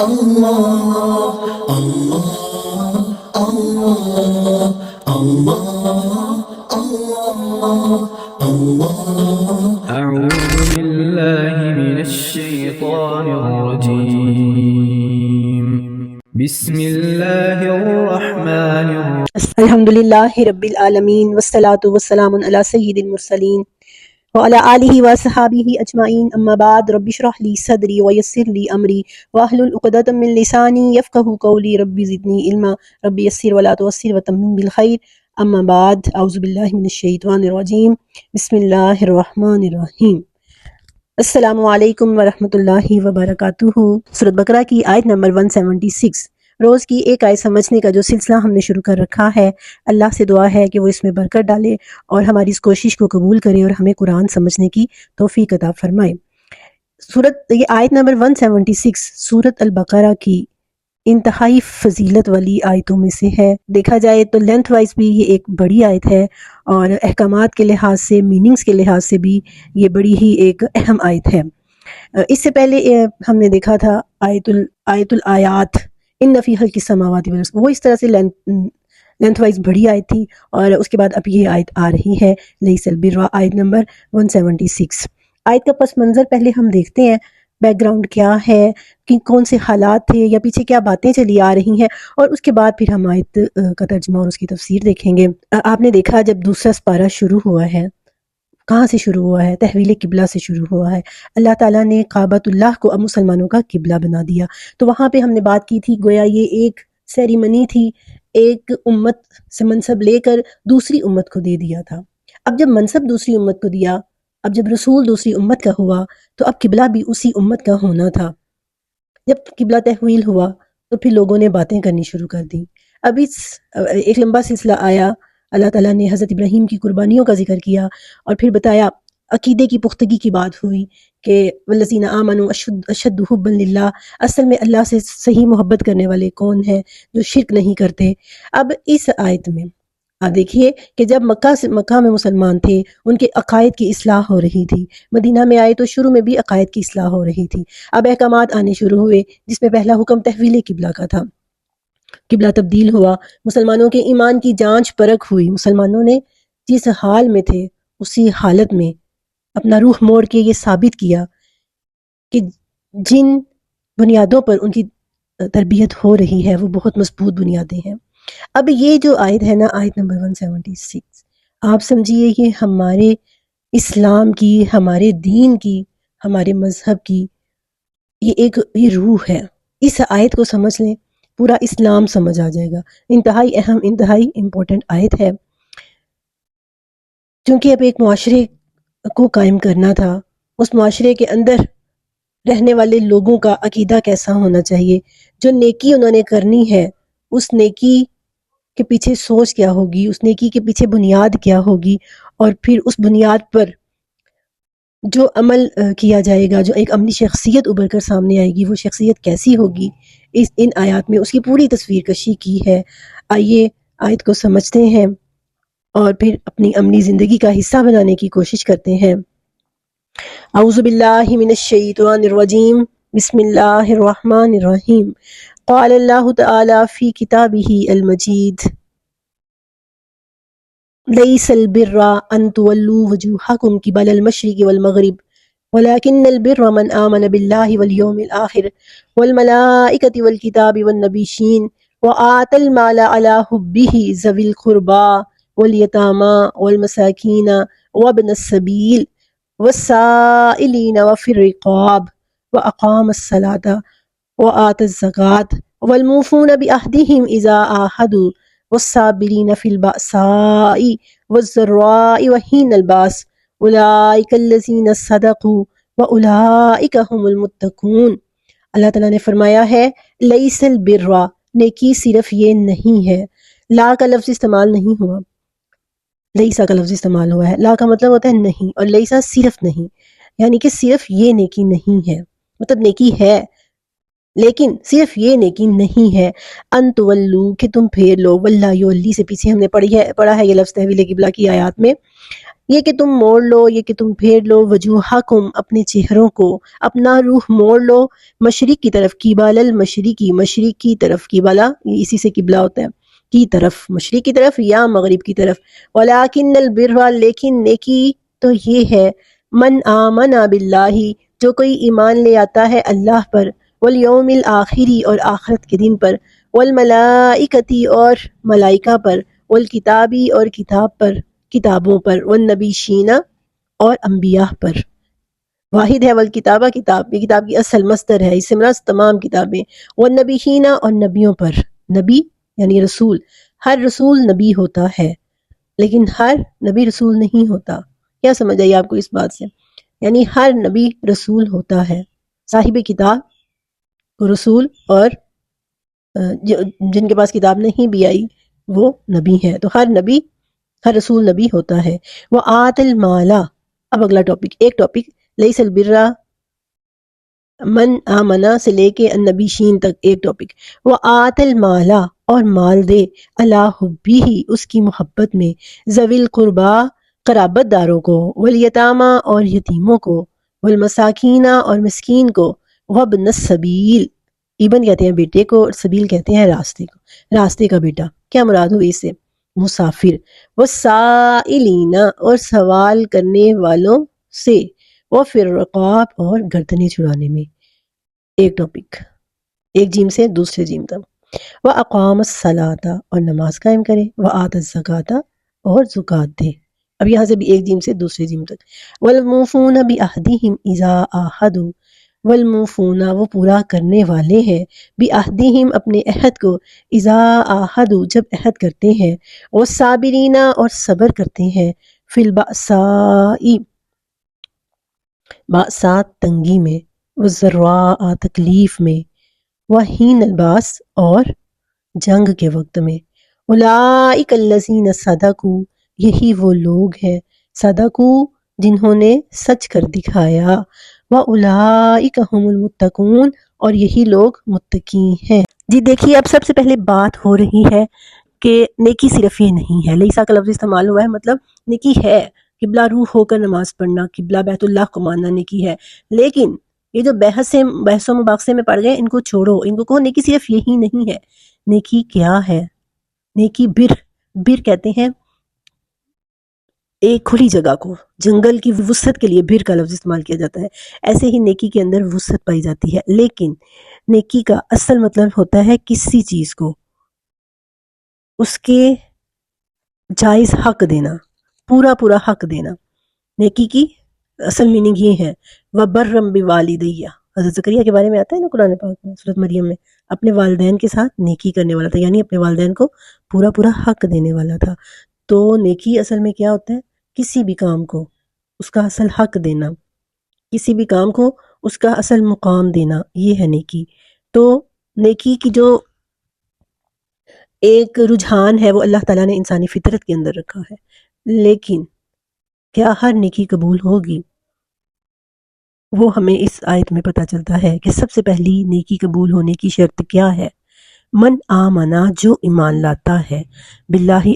اللہ اللہ اللہ اللہ اللہ اللہ أعوذ بالله من الشيطان الرجيم بسم الله الرحمن الرحيم الحمدللہ رب العالمین والصلاة والسلام علی سید المرسلین وعلی آلہ وصحابہ اجمعین اما بعد رب اشرح لی صدری ویسر لی امری واحلل عقدۃ من لسانی یفقہوا قولی رب زدنی علما رب یسر ولا تعسر وتمم بالخیر اما بعد اعوذ باللہ من الشیطان الرجیم بسم اللہ الرحمن الرحیم السلام علیکم ورحمۃ اللہ وبرکاتہ۔ سورۃ بقرہ کی آیت نمبر 176۔ روز کی ایک آیت سمجھنے کا جو سلسلہ ہم نے شروع کر رکھا ہے، اللہ سے دعا ہے کہ وہ اس میں برکت ڈالے اور ہماری اس کوشش کو قبول کرے اور ہمیں قرآن سمجھنے کی توفیق عطا فرمائے۔ یہ آیت نمبر 176 سورۃ البقرہ کی انتہائی فضیلت والی آیتوں میں سے ہے۔ دیکھا جائے تو لینتھ وائز بھی یہ ایک بڑی آیت ہے اور احکامات کے لحاظ سے، میننگز کے لحاظ سے بھی یہ بڑی ہی ایک اہم آیت ہے۔ اس سے پہلے ہم نے دیکھا تھا آیت الآیات ان فی خلق السماوات والارض، وہ اس طرح سے لینتھ وائز بڑی آیت تھی، اور اس کے بعد اب یہ آیت آ رہی ہے لیس البر، آیت نمبر 176۔ آیت کا پس منظر پہلے ہم دیکھتے ہیں، بیک گراؤنڈ کیا ہے، کہ کون سے حالات تھے یا پیچھے کیا باتیں چلی آ رہی ہیں، اور اس کے بعد پھر ہم آیت کا ترجمہ اور اس کی تفسیر دیکھیں گے۔ آپ نے دیکھا جب دوسرا سپارہ شروع ہوا ہے، کہاں سے شروع ہوا ہے؟ تحویل قبلہ سے شروع ہوا ہے۔ اللہ تعالیٰ نے کعبۃ اللہ کو اب مسلمانوں کا قبلہ بنا دیا، تو وہاں پہ ہم نے بات کی تھی، گویا یہ ایک سیریمنی تھی، ایک امت سے منصب لے کر دوسری امت کو دے دیا تھا۔ اب جب منصب دوسری امت کو دیا، اب جب رسول دوسری امت کا ہوا، تو اب قبلہ بھی اسی امت کا ہونا تھا۔ جب قبلہ تحویل ہوا تو پھر لوگوں نے باتیں کرنی شروع کر دیں۔ اب ایک لمبا سلسلہ آیا، اللہ تعالیٰ نے حضرت ابراہیم کی قربانیوں کا ذکر کیا، اور پھر بتایا عقیدے کی پختگی کی بات ہوئی کہ والذین آمنوا اشد حبا للہ، اصل میں اللہ سے صحیح محبت کرنے والے کون ہیں؟ جو شرک نہیں کرتے۔ اب اس آیت میں آپ دیکھیے کہ جب مکہ میں مسلمان تھے، ان کے عقائد کی اصلاح ہو رہی تھی، مدینہ میں آئے تو شروع میں بھی عقائد کی اصلاح ہو رہی تھی۔ اب احکامات آنے شروع ہوئے، جس میں پہلا حکم تحویل قبلہ کا تھا، قبلہ تبدیل ہوا، مسلمانوں کے ایمان کی جانچ پرکھ ہوئی، مسلمانوں نے جس حال میں تھے اسی حالت میں اپنا روح موڑ کے یہ ثابت کیا کہ جن بنیادوں پر ان کی تربیت ہو رہی ہے وہ بہت مضبوط بنیادیں ہیں۔ اب یہ جو آیت ہے نا، آیت نمبر 176، آپ سمجھیے یہ ہمارے اسلام کی، ہمارے دین کی، ہمارے مذہب کی یہ روح ہے۔ اس آیت کو سمجھ لیں، پورا اسلام سمجھ آ جائے گا۔ انتہائی اہم، انتہائی امپورٹنٹ آیت ہے، چونکہ اب ایک معاشرے کو قائم کرنا تھا، اس معاشرے کے اندر رہنے والے لوگوں کا عقیدہ کیسا ہونا چاہیے، جو نیکی انہوں نے کرنی ہے اس نیکی کے پیچھے سوچ کیا ہوگی، اس نیکی کے پیچھے بنیاد کیا ہوگی، اور پھر اس بنیاد پر جو عمل کیا جائے گا، جو ایک عملی شخصیت ابھر کر سامنے آئے گی، وہ شخصیت کیسی ہوگی، ان آیات میں اس کی پوری تصویر کشی کی ہے۔ آئیے آیت کو سمجھتے ہیں اور پھر اپنی عملی زندگی کا حصہ بنانے کی کوشش کرتے ہیں۔ اعوذ باللہ من الشیطان الرجیم، بسم اللہ الرحمن الرحیم۔ قال اللہ تعالی فی کتابہ المجید لیس البر ان تولوا وجوہکم قبل المشرق والمغرب ولكن البر من آمن بالله واليوم الآخر والملائكة والكتاب والنبيين وآتى المال على حبه ذوي القربى واليتامى والمساكين وابن السبيل والسائلين وفي الرقاب وأقام الصلاة وآتى الزكاة والموفون بعهدهم إذا عاهدوا والصابرين في البأساء والضراء وحين البأس أولئك الذين صدقوا وأولئك هم المتقون۔ اللہ تعالیٰ نے فرمایا ہے لیس البر، نیکی صرف یہ نہیں ہے۔ لا کا لفظ استعمال نہیں ہوا، لیسا کا لفظ استعمال ہوا ہے۔ لا کا مطلب ہوتا ہے نہیں، اور لیسا صرف نہیں، یعنی کہ صرف یہ نیکی نہیں ہے، مطلب نیکی ہے لیکن صرف یہ نیکی نہیں ہے۔ ان تولو، کہ تم پھیر لو، واللہ یولی سے پیچھے ہم نے پڑھا ہے یہ لفظ تحویل قبلہ کی آیات میں، یہ کہ تم موڑ لو، یہ کہ تم پھیر لو وجوہکم اپنے چہروں کو، اپنا روح موڑ لو مشرق کی طرف، قبال المشرقی مشرق کی طرف، قبلہ یہ اسی سے قبلہ ہوتا ہے، کی طرف مشرق کی طرف یا مغرب کی طرف، ولیکن البر لیکن نیکی تو یہ ہے، من آمن باللہ جو کوئی ایمان لے آتا ہے اللہ پر، والیوم الآخری اور آخرت کے دن پر، والملائکتی اور ملائکہ پر، والکتابی اور کتاب پر کتابوں پر، والنبیشین اور انبیاء پر۔ واحد ہے والکتابہ کتاب، یہ کتاب کی اصل مصدر ہے، اس سے مراد تمام کتابیں، والنبیین اور نبیوں پر، نبی یعنی رسول، ہر رسول نبی ہوتا ہے لیکن ہر نبی رسول نہیں ہوتا۔ کیا سمجھ آئی آپ کو اس بات سے؟ یعنی ہر نبی رسول ہوتا ہے، صاحب کتاب کو رسول، اور جن کے پاس کتاب نہیں بھی آئی وہ نبی ہے، تو ہر نبی ہر رسول نبی ہوتا ہے۔ وہ آت المالا، اب اگلا ٹاپک، ایک ٹاپک، لیس البرا من آمنا سے لے کے النبی شین تک ایک ٹاپک۔ وہ آت المالا اور مال دے، اللہ حبی ہی اس کی محبت میں، ذوی القربا قرابت داروں کو، والیتامہ اور یتیموں کو، والمساکینہ اور مسکین کو، وابن السبیل، ابن کہتے ہیں بیٹے کو اور سبیل کہتے ہیں راستے کو، راستے کا بیٹا، کیا مراد ہوئی اس سے؟ مسافر، والسائلین اور سوال کرنے والوں سے، وفی الرقاب اور گردنیں چھڑانے میں، ایک ٹاپک، ایک جیم سے دوسرے جیم تک۔ وَأَقَامَ الصَّلَاةَ اور نماز قائم کرے، وَآتَ الزَّکَاةَ اور زکوٰۃ دے، اب یہاں سے بھی ایک جیم سے دوسرے جیم تک۔ وَالْمُوفُونَ بِعَہْدِهِمْ إِذَا عَاهَدُوا، والموفون وہ پورا کرنے والے ہیں، بعہدہم اپنے عہد کو، اذا عاہدوا جب عہد کرتے ہیں، والصابرین اور صبر کرتے ہیں، فی البأساء بأساء تنگی میں، والضراء تکلیف میں، وحین الباس اور جنگ کے وقت میں، اولئک الذین صدقوا یہی وہ لوگ ہیں، صدقوا جنہوں نے سچ کر دکھایا، وَأُولَئِكَ هُمُ الْمُتَّقُونَ اور یہی لوگ متقی ہیں۔ جی دیکھیے اب سب سے پہلے بات ہو رہی ہے کہ نیکی صرف یہ نہیں ہے، لیسا کا لفظ استعمال ہوا ہے، مطلب نیکی ہے، قبلہ روح ہو کر نماز پڑھنا، قبلہ بیت اللہ کو ماننا نیکی ہے، لیکن یہ جو بحث و مباحثے میں پڑ گئے ان کو چھوڑو، ان کو کہو نیکی صرف یہی نہیں ہے۔ نیکی کیا ہے؟ نیکی بر کہتے ہیں ایک کھلی جگہ کو، جنگل کی وسعت کے لیے بر کا لفظ استعمال کیا جاتا ہے، ایسے ہی نیکی کے اندر وسعت پائی جاتی ہے، لیکن نیکی کا اصل مطلب ہوتا ہے کسی چیز کو اس کے جائز حق دینا، پورا حق دینا۔ نیکی کی اصل میننگ یہ ہے، وَبَرًّا بِوَالِدَیَّ، حضرت زکریا کے بارے میں آتا ہے نا قرآن پاک میں، سورۃ مریم میں، اپنے والدین کے ساتھ نیکی کرنے والا تھا، یعنی اپنے والدین کو پورا حق دینے والا تھا۔ تو نیکی اصل میں کیا ہوتا ہے؟ کسی بھی کام کو اس کا اصل حق دینا، کسی بھی کام کو اس کا اصل مقام دینا، یہ ہے نیکی۔ تو نیکی کی جو ایک رجحان ہے وہ اللہ تعالیٰ نے انسانی فطرت کے اندر رکھا ہے، لیکن کیا ہر نیکی قبول ہوگی؟ وہ ہمیں اس آیت میں پتہ چلتا ہے کہ سب سے پہلی نیکی قبول ہونے کی شرط کیا ہے؟ من آمنا جو ایمان لاتا ہے، باللہ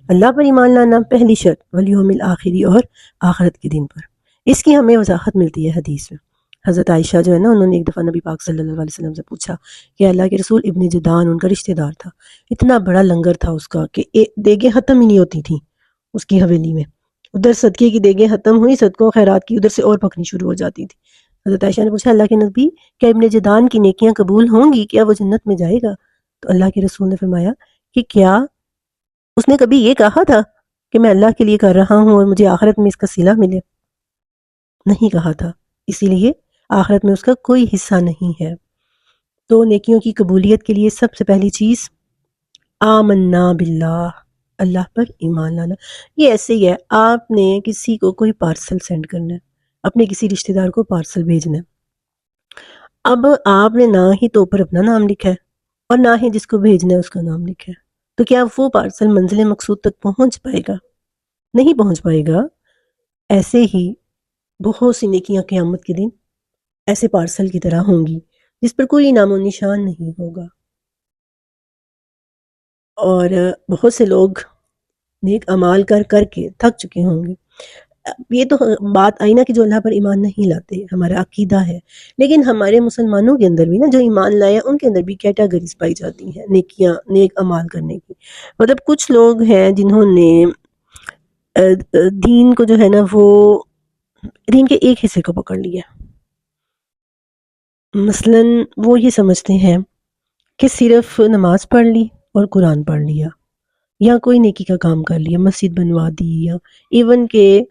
اللہ پر ایمان لانا پہلی شرط، والیوم الآخری اور آخرت کے دن پر۔ اس کی ہمیں وضاحت ملتی ہے حدیث میں۔ حضرت عائشہ جو ہے نا، انہوں نے ایک دفعہ نبی پاک صلی اللہ علیہ وسلم سے پوچھا کہ اللہ کے رسول، ابن جدان ان کا رشتہ دار تھا، اتنا بڑا لنگر تھا اس کا کہ دیگیں ختم ہی نہیں ہوتی تھیں اس کی حویلی میں، ادھر صدقے کی دیگیں ختم ہوئی، صدقوں خیرات کی ادھر سے اور پکنی شروع ہو جاتی تھی۔ حضرت عائشہ نے پوچھا، اللہ کے نبی کیا ابن جدان کی نیکیاں قبول ہوں گی؟ کیا وہ جنت میں جائے گا؟ تو اللہ کے رسول نے فرمایا کہ کیا اس نے کبھی یہ کہا تھا کہ میں اللہ کے لیے کر رہا ہوں اور مجھے آخرت میں اس کا صلہ ملے؟ نہیں کہا تھا، اسی لیے آخرت میں اس کا کوئی حصہ نہیں ہے۔ تو نیکیوں کی قبولیت کے لیے سب سے پہلی چیز آمنا باللہ، اللہ پر ایمان لانا۔ یہ ایسے ہی ہے، آپ نے کسی کو کوئی پارسل سینڈ کرنا ہے، اپنے کسی رشتہ دار کو پارسل بھیجنا ہے، اب آپ نے نہ ہی تو اوپر اپنا نام لکھا ہے اور نہ ہی جس کو بھیجنا ہے اس کا نام لکھا ہے، تو کیا وہ پارسل منزل مقصود تک پہنچ پائے گا؟ نہیں پہنچ پائے گا۔ ایسے ہی بہت سی نیکیاں قیامت کے دن ایسے پارسل کی طرح ہوں گی جس پر کوئی نام و نشان نہیں ہوگا، اور بہت سے لوگ نیک اعمال کر کے تھک چکے ہوں گے. یہ تو بات آئی نا کہ جو اللہ پر ایمان نہیں لاتے، ہمارا عقیدہ ہے. لیکن ہمارے مسلمانوں کے اندر بھی نا جو ایمان لائے ان کے اندر بھی کیٹیگریز پائی جاتی ہیں نیک اعمال کرنے کی. مطلب کچھ لوگ ہیں جنہوں نے دین کو جو ہے نا وہ دین کے ایک حصے کو پکڑ لیا. مثلا وہ یہ سمجھتے ہیں کہ صرف نماز پڑھ لی اور قرآن پڑھ لیا، یا کوئی نیکی کا کام کر لیا، مسجد بنوا دی، یا ایون کہ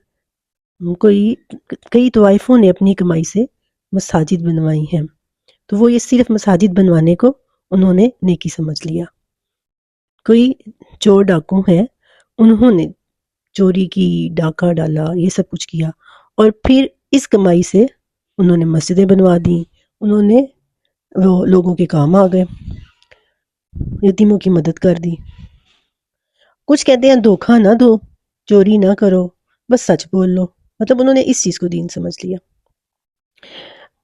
کئی طوائفوں نے اپنی کمائی سے مساجد بنوائی ہیں، تو وہ یہ صرف مساجد بنوانے کو انہوں نے نیکی سمجھ لیا. کوئی چور ڈاکو ہیں، انہوں نے چوری کی، ڈاکہ ڈالا، یہ سب کچھ کیا، اور پھر اس کمائی سے انہوں نے مسجدیں بنوا دیں، انہوں نے وہ لوگوں کے کام آ گئے، یتیموں کی مدد کر دی. کچھ کہتے ہیں دھوکہ نہ دو، چوری نہ کرو، بس سچ بول لو. مطلب انہوں نے اس چیز کو دین سمجھ لیا.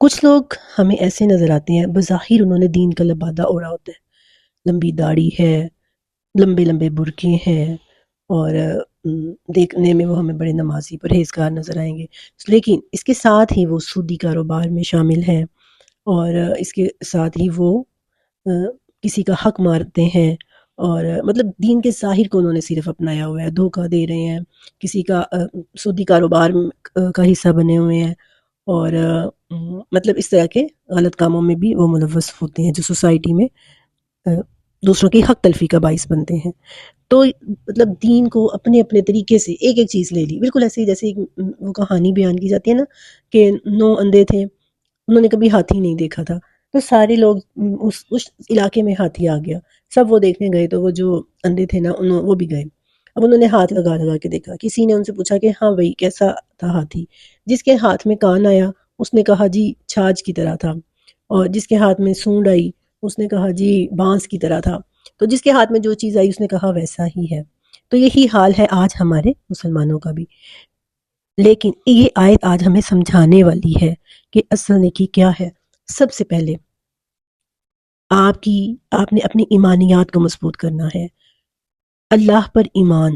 کچھ لوگ ہمیں ایسے نظر آتے ہیں بظاہر انہوں نے دین کا لبادہ اوڑھا ہوتا ہے، لمبی داڑھی ہے، لمبے لمبے برقعے ہیں، اور دیکھنے میں وہ ہمیں بڑے نمازی پرہیزگار نظر آئیں گے، لیکن اس کے ساتھ ہی وہ سودی کاروبار میں شامل ہیں، اور اس کے ساتھ ہی وہ کسی کا حق مارتے ہیں، اور مطلب دین کے ظاہر کو انہوں نے صرف اپنایا ہوا ہے، دھوکہ دے رہے ہیں، کسی کا سودی کاروبار کا حصہ بنے ہوئے ہیں، اور مطلب اس طرح کے غلط کاموں میں بھی وہ ملوث ہوتے ہیں جو سوسائٹی میں دوسروں کی حق تلفی کا باعث بنتے ہیں. تو مطلب دین کو اپنے اپنے طریقے سے ایک ایک چیز لے لی، بالکل ایسے ہی جیسے وہ کہانی بیان کی جاتی ہے نا کہ 9 اندھے تھے، انہوں نے کبھی ہاتھی نہیں دیکھا تھا، تو سارے لوگ اس علاقے میں ہاتھی آ گیا، سب وہ دیکھنے گئے، تو وہ جو اندھے تھے نا وہ بھی گئے. اب انہوں نے ہاتھ لگا لگا کے دیکھا، کسی نے ان سے پوچھا کہ ہاں بھائی کیسا تھا ہاتھی؟ جس کے ہاتھ میں کان آیا اس نے کہا جی چھاج کی طرح تھا، اور جس کے ہاتھ میں سونڈ آئی اس نے کہا جی بانس کی طرح تھا، تو جس کے ہاتھ میں جو چیز آئی اس نے کہا ویسا ہی ہے. تو یہی حال ہے آج ہمارے مسلمانوں کا بھی. لیکن یہ آیت آج ہمیں سمجھانے والی ہے کہ اصل نیکی کیا ہے. سب سے پہلے آپ نے اپنی ایمانیات کو مضبوط کرنا ہے، اللہ پر ایمان،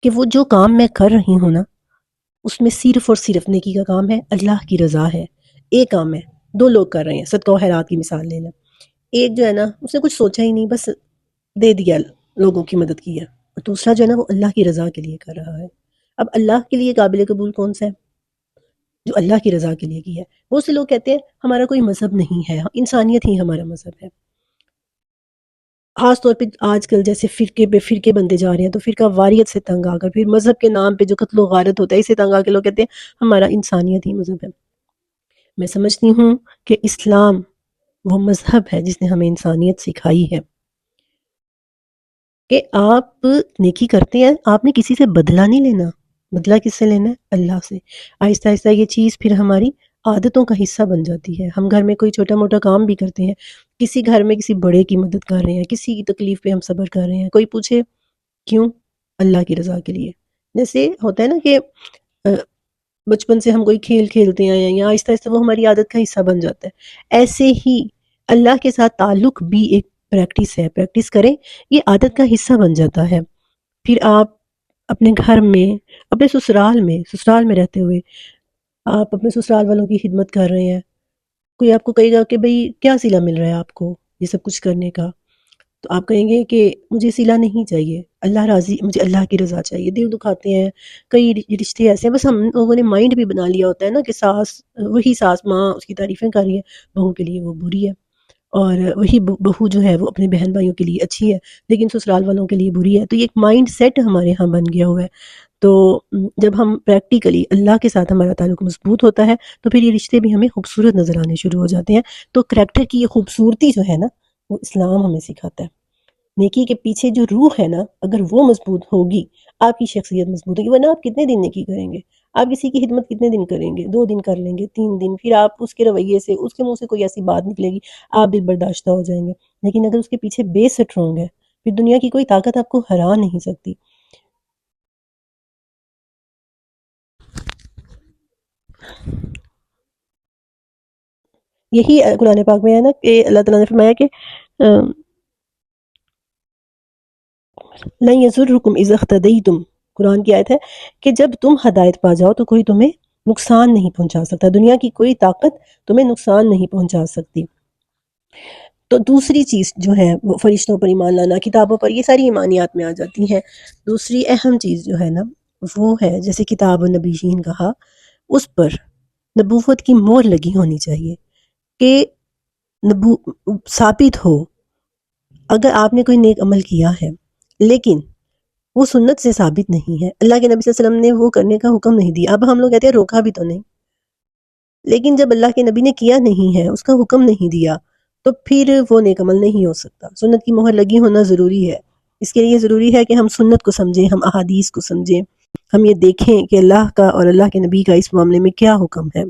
کہ وہ جو کام میں کر رہی ہوں نا اس میں صرف اور صرف نیکی کا کام ہے، اللہ کی رضا ہے. ایک کام ہے، 2 لوگ کر رہے ہیں، صدقہ و خیرات کی مثال لے لیں. ایک جو ہے نا اس نے کچھ سوچا ہی نہیں، بس دے دیا، لوگوں کی مدد کی ہے، اور دوسرا جو ہے نا وہ اللہ کی رضا کے لیے کر رہا ہے. اب اللہ کے لیے قابل قبول کون سا ہے؟ جو اللہ کی رضا کے لیے کی ہے. بہت سے لوگ کہتے ہیں ہمارا کوئی مذہب نہیں ہے، انسانیت ہی ہمارا مذہب ہے. خاص طور پہ آج کل جیسے فرقے پہ فرقے بنتے جا رہے ہیں، تو فرقہ واریت سے تنگ آ کر پھر مذہب کے نام پہ جو قتل و غارت ہوتا ہے اسے تنگ آ کے لوگ کہتے ہیں ہمارا انسانیت ہی مذہب ہے. میں سمجھتی ہوں کہ اسلام وہ مذہب ہے جس نے ہمیں انسانیت سکھائی ہے، کہ آپ نیکی کرتے ہیں، آپ نے کسی سے بدلہ نہیں لینا. بدلہ کس سے لینا ہے؟ اللہ سے. آہستہ آہستہ یہ چیز پھر ہماری عادتوں کا حصہ بن جاتی ہے. ہم گھر میں کوئی چھوٹا موٹا کام بھی کرتے ہیں، کسی گھر میں کسی بڑے کی مدد کر رہے ہیں، کسی کی تکلیف پہ ہم صبر کر رہے ہیں، کوئی پوچھے کیوں؟ اللہ کی رضا کے لیے. جیسے ہوتا ہے نا کہ بچپن سے ہم کوئی کھیل کھیلتے ہیں یا آہستہ آہستہ وہ ہماری عادت کا حصہ بن جاتا ہے، ایسے ہی اللہ کے ساتھ تعلق بھی ایک پریکٹس ہے. پریکٹس کریں، یہ عادت کا حصہ بن جاتا ہے. پھر آپ اپنے گھر میں، اپنے سسرال میں رہتے ہوئے آپ اپنے سسرال والوں کی خدمت کر رہے ہیں. کوئی آپ کو کہے گا کہ بھئی کیا صلہ مل رہا ہے آپ کو یہ سب کچھ کرنے کا؟ تو آپ کہیں گے کہ مجھے صلہ نہیں چاہیے، اللہ راضی، مجھے اللہ کی رضا چاہیے. دل دکھاتے ہیں کئی رشتے ایسے ہیں، بس ہم لوگوں نے مائنڈ بھی بنا لیا ہوتا ہے نا کہ وہی ساس ماں اس کی تعریفیں کر رہی ہے، بہو کے لیے وہ بری ہے، اور وہی بہو جو ہے وہ اپنے بہن بھائیوں کے لیے اچھی ہے لیکن سسرال والوں کے لیے بری ہے. تو یہ ایک مائنڈ سیٹ ہمارے ہاں بن گیا ہوا ہے. تو جب ہم پریکٹیکلی اللہ کے ساتھ ہمارا تعلق مضبوط ہوتا ہے تو پھر یہ رشتے بھی ہمیں خوبصورت نظر آنے شروع ہو جاتے ہیں. تو کریکٹر کی یہ خوبصورتی جو ہے نا وہ اسلام ہمیں سکھاتا ہے. نیکی کے پیچھے جو روح ہے نا اگر وہ مضبوط ہوگی آپ کی شخصیت مضبوط ہوگی. ورنہ آپ کتنے دن نیکی کریں گے؟ آپ کسی کی خدمت کتنے دن کریں گے؟ 2 دن کر لیں گے، 3 دن، پھر آپ اس کے رویے سے، اس کے منہ سے کوئی ایسی بات نکلے گی آپ دل برداشتہ ہو جائیں گے. لیکن اگر اس کے پیچھے بیس سٹرونگ ہے پھر دنیا کی کوئی طاقت آپ کو ہرا نہیں سکتی. یہی قرآن پاک میں ہے نا کہ اللہ تعالیٰ نے فرمایا کہ لن یضرکم اذا اہتدیتم، قرآن کی آیت ہے کہ جب تم ہدایت پا جاؤ تو کوئی تمہیں نقصان نہیں پہنچا سکتا، دنیا کی کوئی طاقت تمہیں نقصان نہیں پہنچا سکتی۔ تو دوسری چیز جو ہے وہ فرشتوں پر ایمان لانا، کتابوں پر، یہ ساری ایمانیات میں آ جاتی ہیں۔ دوسری اہم چیز جو ہے نا وہ ہے جیسے کتاب و نبیین کہا، اس پر نبوت کی مہر لگی ہونی چاہیے کہ ثابت ہو۔ اگر آپ نے کوئی نیک عمل کیا ہے لیکن وہ سنت سے ثابت نہیں ہے، اللہ کے نبی صلی اللہ علیہ وسلم نے وہ کرنے کا حکم نہیں دیا، اب ہم لوگ کہتے ہیں روکا بھی تو نہیں، لیکن جب اللہ کے نبی نے کیا نہیں ہے، اس کا حکم نہیں دیا، تو پھر وہ نیک عمل نہیں ہو سکتا۔ سنت کی مہر لگی ہونا ضروری ہے۔ اس کے لیے ضروری ہے کہ ہم سنت کو سمجھیں، ہم احادیث کو سمجھیں، ہم یہ دیکھیں کہ اللہ کا اور اللہ کے نبی کا اس معاملے میں کیا حکم ہے۔